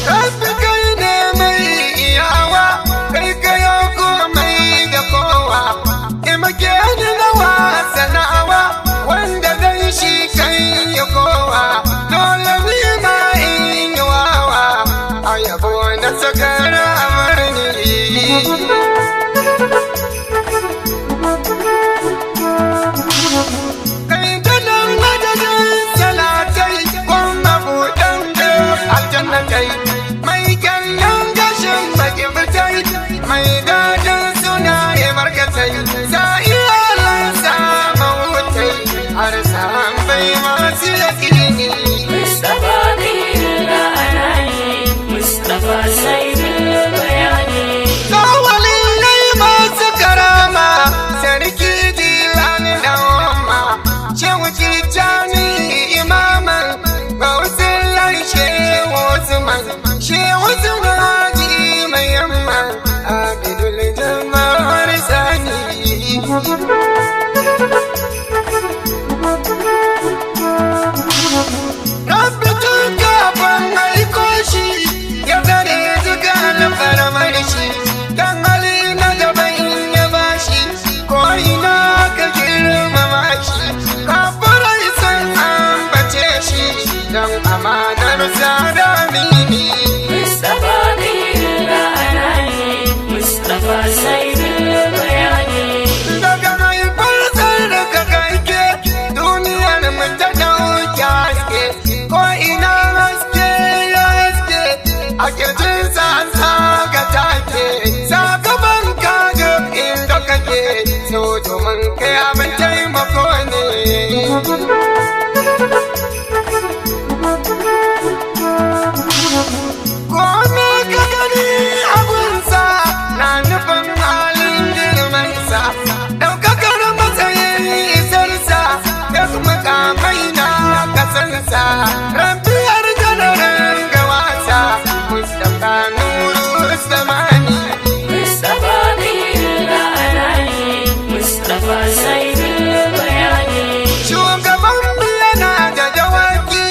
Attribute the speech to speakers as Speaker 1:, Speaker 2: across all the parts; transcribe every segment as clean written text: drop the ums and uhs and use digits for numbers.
Speaker 1: Rabbi kai ne mai iyawa, kai kayo komai da kowa, taimake ni na wasanawa, wanda zai shi kai ya kowa, dole ni ma in yi wawa, a yabo na sakara amarni. Kai ganin madadin salatai, kuma buɗan da aljannatai, mai kyallon gashin baki fitai, mai daɗin suna ya markatai, sa'iyalansa mawutai, har sa'an bai masu yaƙini.
Speaker 2: Mustapha Dira Anani, Mustapha Saidul Bayani.
Speaker 1: Kawalilai masu karama, sarki jilani da umma, shehu tijjani imaman, gausin larshe Usman, shehu Haji mai yamma, abidul jama'ar sani. Rabbi tun kafin aiko shi, ya zare zuga na faramar shi, dan hali na gaban ya bashi, ko ina ka girmama shi, kafirai sun ambace shi, dan amanar sada mini.
Speaker 2: Mustapha Dira Anani, Mustapha Saidul Bayani.
Speaker 1: Daga haifar tsarka kake, duniyar mu ta dauki haske, ko ina haske ya haske, a kirjinsa an saka take, sakamakon kaga inda kake, so domin kai abin taimako ne. Kome ka gani abunsa na nufin halin girmansa, ɗaukakar matsayin isarsa, da kuma kamai na kasansa, rabiyar janarin gawasa, Mustapha Nuru Samani.
Speaker 2: Mustapha Dira Anani, Mustapha Saidul Bayani.
Speaker 1: Shugaban yana da dawaki,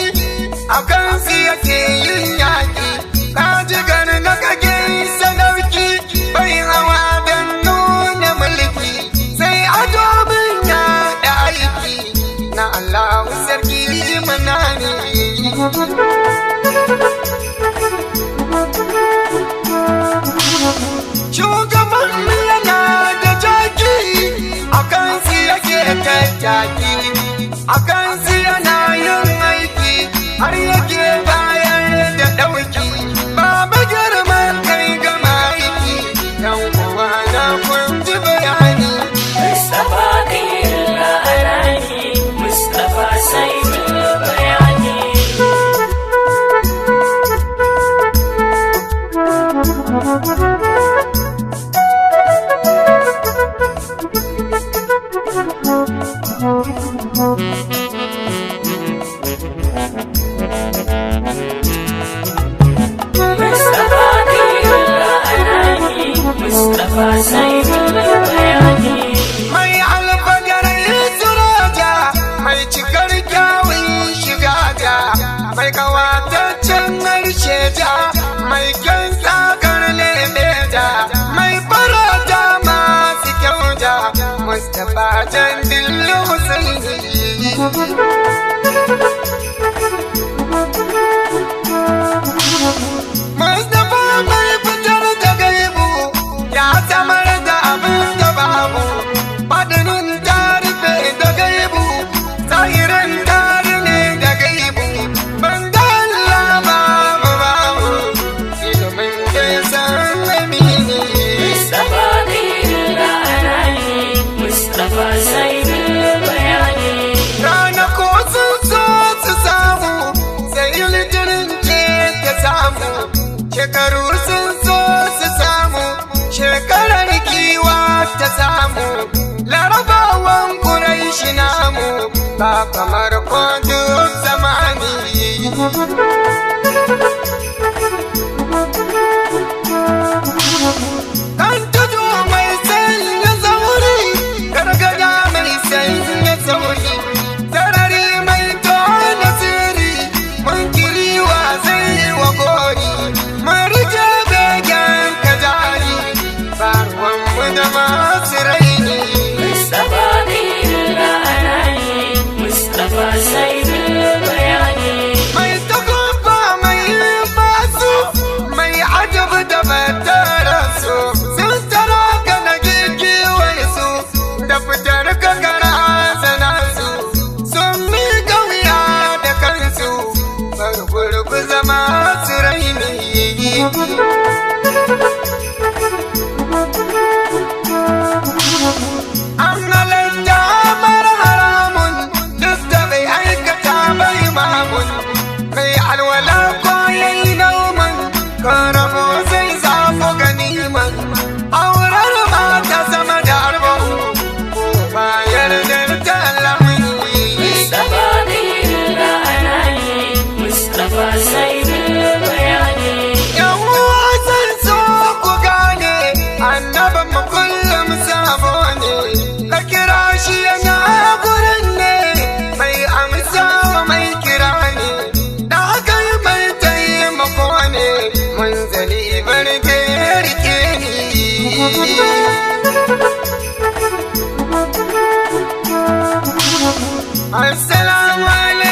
Speaker 1: a kansu yake yin yaƙi, kaji gani na kage sadauki, bai hawa don nuna mulki, sai a domin yaɗa aiki, na Allah sarki manani. Shugaban yana da jaki, a kansu yake tattaki, a kansu yana yin aiki, har yake bayar da ɗauki, babu girman kai gama aiki, dan uwa na kun ji bayani.
Speaker 2: Mustapha Dira Anani, Mustapha Saidul Bayani. Mustapha Dira Anani, Mustapha Saidul Bayani.
Speaker 1: Mai alfagarai suraja, mai cikar kyawun shiga ja, mai kawataccen harshe ja, mai kyan tsakar lebe ja, mai farata masu kyau ja, Mustapha jan dillu Husaini. Mustapha mai fitar da gaibu, ya samar da abin da babu, fadinin tarife da gaibu, zahirin tari ne da gaibu, banda Allah babu, ilimin da ya san amini.
Speaker 2: Mustapha Dira Anani, Mustapha Saidul Bayani.
Speaker 1: Ranako sun so su samu, sai ilimin ce ta samu, shekaru sun so su samu, shekarar kiwa ta samu, larabawan Quraishi namu, ba kamar ko duk zamani. Kan tudu mai sanya zauri, gargada mai sanya sauri, sarari mai tona siri, Assalamu alaikum